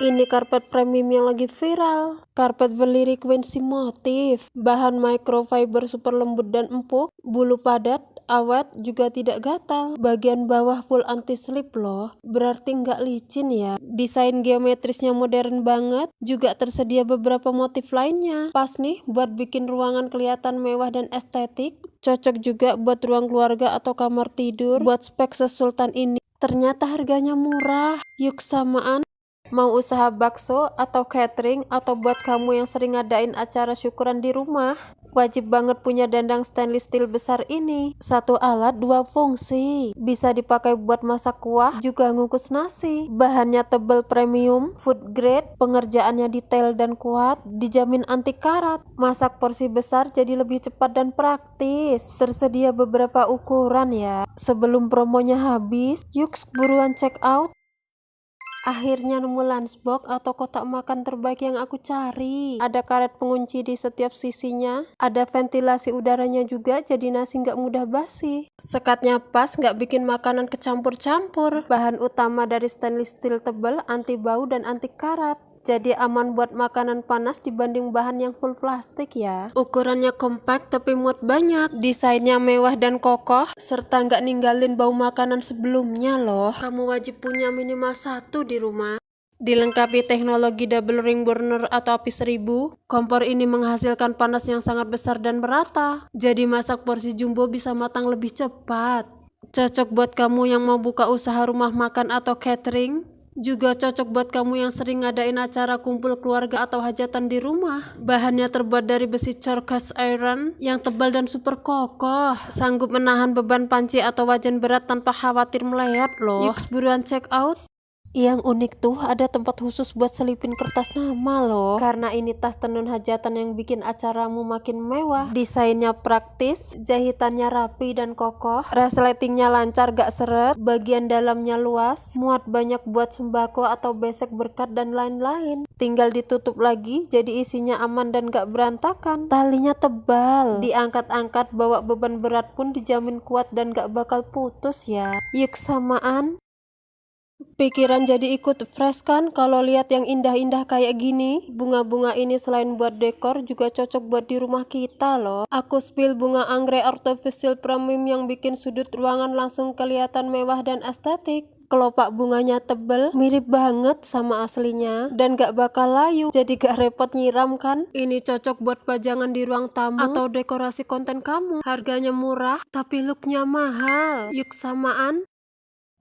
Ini karpet premium yang lagi viral. Karpet berlirik Quincy motif. Bahan microfiber super lembut dan empuk. Bulu padat, awet, juga tidak gatal. Bagian bawah full anti-slip loh. Berarti nggak licin ya. Desain geometrisnya modern banget. Juga tersedia beberapa motif lainnya. Pas nih buat bikin ruangan kelihatan mewah dan estetik. Cocok juga buat ruang keluarga atau kamar tidur. Buat spek sesultan ini. Ternyata harganya murah. Yuk samaan. Mau usaha bakso atau catering atau buat kamu yang sering ngadain acara syukuran di rumah, wajib banget punya dandang stainless steel besar ini. Satu alat dua fungsi, bisa dipakai buat masak kuah, juga ngukus nasi. Bahannya tebal premium, food grade, pengerjaannya detail dan kuat, dijamin anti karat. Masak porsi besar jadi lebih cepat dan praktis. Tersedia beberapa ukuran ya. Sebelum promonya habis, yuk buruan check out. Akhirnya nemu lunchbox atau kotak makan terbaik yang aku cari. Ada karet pengunci di setiap sisinya. Ada ventilasi udaranya juga, jadi nasi nggak mudah basi. Sekatnya pas, nggak bikin makanan kecampur-campur. Bahan utama dari stainless steel tebal, anti bau dan anti karat. Jadi aman buat makanan panas dibanding bahan yang full plastik ya. Ukurannya kompak tapi muat banyak. Desainnya mewah dan kokoh, serta nggak ninggalin bau makanan sebelumnya loh. Kamu wajib punya minimal satu di rumah. Dilengkapi teknologi double ring burner atau api 1000, kompor ini menghasilkan panas yang sangat besar dan merata. Jadi masak porsi jumbo bisa matang lebih cepat. Cocok buat kamu yang mau buka usaha rumah makan atau catering. Juga cocok buat kamu yang sering ngadain acara kumpul keluarga atau hajatan di rumah. Bahannya terbuat dari besi cor cast iron yang tebal dan super kokoh. Sanggup menahan beban panci atau wajan berat tanpa khawatir meleot loh. Yuk buruan check out. Yang unik tuh ada tempat khusus buat selipin kertas nama loh. Karena ini tas tenun hajatan yang bikin acaramu makin mewah. Desainnya praktis, jahitannya rapi dan kokoh, resletingnya lancar gak seret, bagian dalamnya luas, muat banyak buat sembako atau besek berkat dan lain-lain. Tinggal ditutup lagi, jadi isinya aman dan gak berantakan. Talinya tebal, diangkat-angkat bawa beban berat pun dijamin kuat dan gak bakal putus ya. Yuk samaan. Pikiran jadi ikut fresh kan kalau lihat yang indah-indah kayak gini. Bunga-bunga ini selain buat dekor juga cocok buat di rumah kita loh. Aku spill bunga anggrek artificial premium yang bikin sudut ruangan langsung kelihatan mewah dan estetik. Kelopak bunganya tebel, mirip banget sama aslinya dan gak bakal layu, jadi gak repot nyiram kan. Ini cocok buat pajangan di ruang tamu atau dekorasi konten kamu. Harganya murah tapi looknya mahal. Yuk samaan.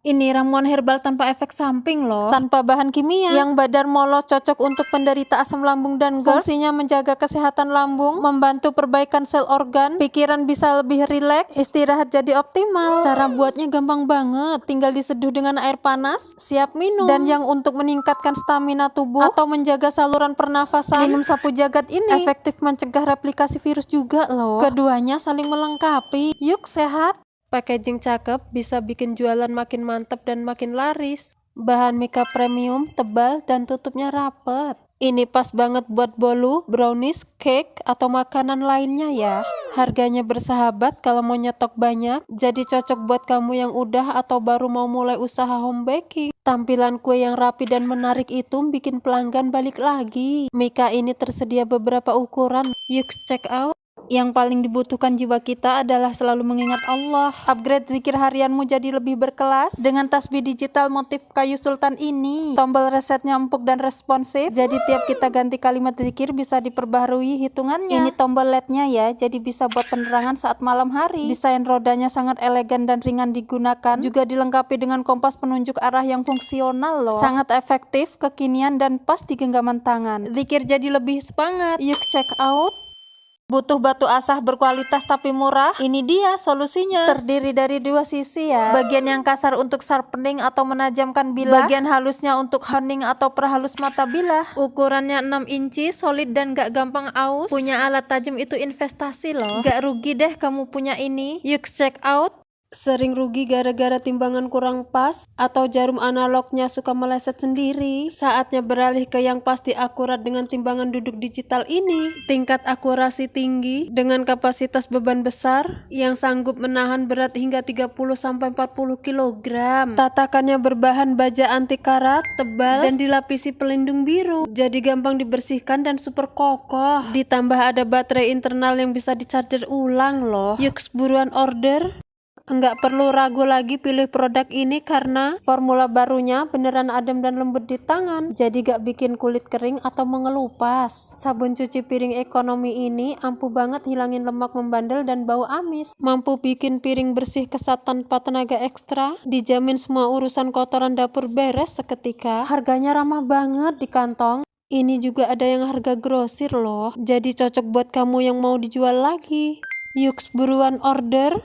Ini ramuan herbal tanpa efek samping loh, tanpa bahan kimia, yang badar molo, cocok untuk penderita asam lambung dan GERD. Fungsinya menjaga kesehatan lambung, membantu perbaikan sel organ, pikiran bisa lebih rileks, istirahat jadi optimal. Cara buatnya gampang banget, tinggal diseduh dengan air panas, siap minum. Dan yang untuk meningkatkan stamina tubuh atau menjaga saluran pernafasan, minum sapu jagat ini efektif mencegah replikasi virus juga loh. Keduanya saling melengkapi. Yuk sehat. Packaging cakep bisa bikin jualan makin mantep dan makin laris. Bahan mika premium, tebal, dan tutupnya rapet. Ini pas banget buat bolu, brownies, cake, atau makanan lainnya ya. Harganya bersahabat kalau mau nyetok banyak, jadi cocok buat kamu yang udah atau baru mau mulai usaha home baking. Tampilan kue yang rapi dan menarik itu bikin pelanggan balik lagi. Mika ini tersedia beberapa ukuran, yuk check out. Yang paling dibutuhkan jiwa kita adalah selalu mengingat Allah. Upgrade zikir harianmu jadi lebih berkelas dengan tasbih digital motif kayu sultan ini. Tombol resetnya empuk dan responsif, jadi tiap kita ganti kalimat zikir bisa diperbaharui hitungannya. Ini tombol LED-nya ya, jadi bisa buat penerangan saat malam hari. Desain rodanya sangat elegan dan ringan digunakan, juga dilengkapi dengan kompas penunjuk arah yang fungsional loh. Sangat efektif, kekinian, dan pas di genggaman tangan. Zikir jadi lebih semangat. Yuk check out. Butuh batu asah berkualitas tapi murah? Ini dia solusinya. Terdiri dari dua sisi ya. Bagian yang kasar untuk sharpening atau menajamkan bilah. Bagian halusnya untuk honing atau perhalus mata bilah. Ukurannya 6 inci, solid dan gak gampang aus. Punya alat tajam itu investasi loh. Gak rugi deh kamu punya ini. Yuk check out. Sering rugi gara-gara timbangan kurang pas atau jarum analognya suka meleset sendiri? Saatnya beralih ke yang pasti akurat dengan timbangan duduk digital ini. Tingkat akurasi tinggi dengan kapasitas beban besar yang sanggup menahan berat hingga 30-40 kg. Tatakannya berbahan baja anti karat, tebal, dan dilapisi pelindung biru. Jadi gampang dibersihkan dan super kokoh. Ditambah ada baterai internal yang bisa di-charger ulang loh. Yuk buruan order. Enggak perlu ragu lagi pilih produk ini karena formula barunya beneran adem dan lembut di tangan, jadi gak bikin kulit kering atau mengelupas. Sabun cuci piring ekonomi ini ampuh banget hilangin lemak membandel dan bau amis, mampu bikin piring bersih kesat tanpa tenaga ekstra, dijamin semua urusan kotoran dapur beres seketika. Harganya ramah banget di kantong. Ini juga ada yang harga grosir loh, jadi cocok buat kamu yang mau dijual lagi. Yuk buruan order.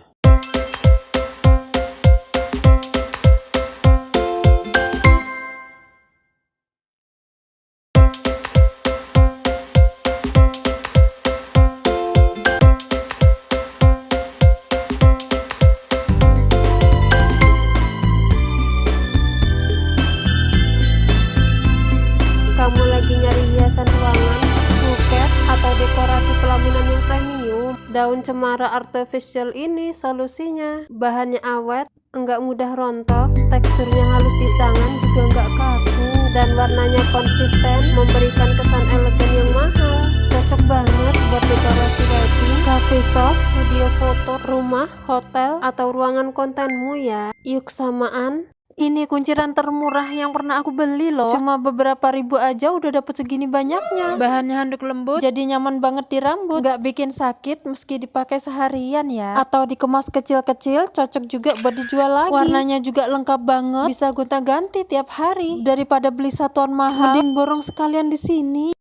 Kamu lagi nyari hiasan ruangan, buket, atau dekorasi pelaminan yang premium? Daun cemara artificial ini solusinya. Bahannya awet, enggak mudah rontok, teksturnya halus di tangan juga enggak kaku, dan warnanya konsisten, memberikan kesan elegan yang mahal. Cocok banget buat dekorasi wedding, cafe shop, studio foto, rumah, hotel, atau ruangan kontenmu ya. Yuk samaan. Ini kunciran termurah yang pernah aku beli loh. Cuma beberapa ribu aja udah dapet segini banyaknya. Bahannya handuk lembut, jadi nyaman banget di rambut. Gak bikin sakit meski dipakai seharian ya. Atau dikemas kecil-kecil, cocok juga buat dijual lagi. Warnanya juga lengkap banget, bisa gonta-ganti tiap hari. Daripada beli satuan mahal, mending borong sekalian di sini.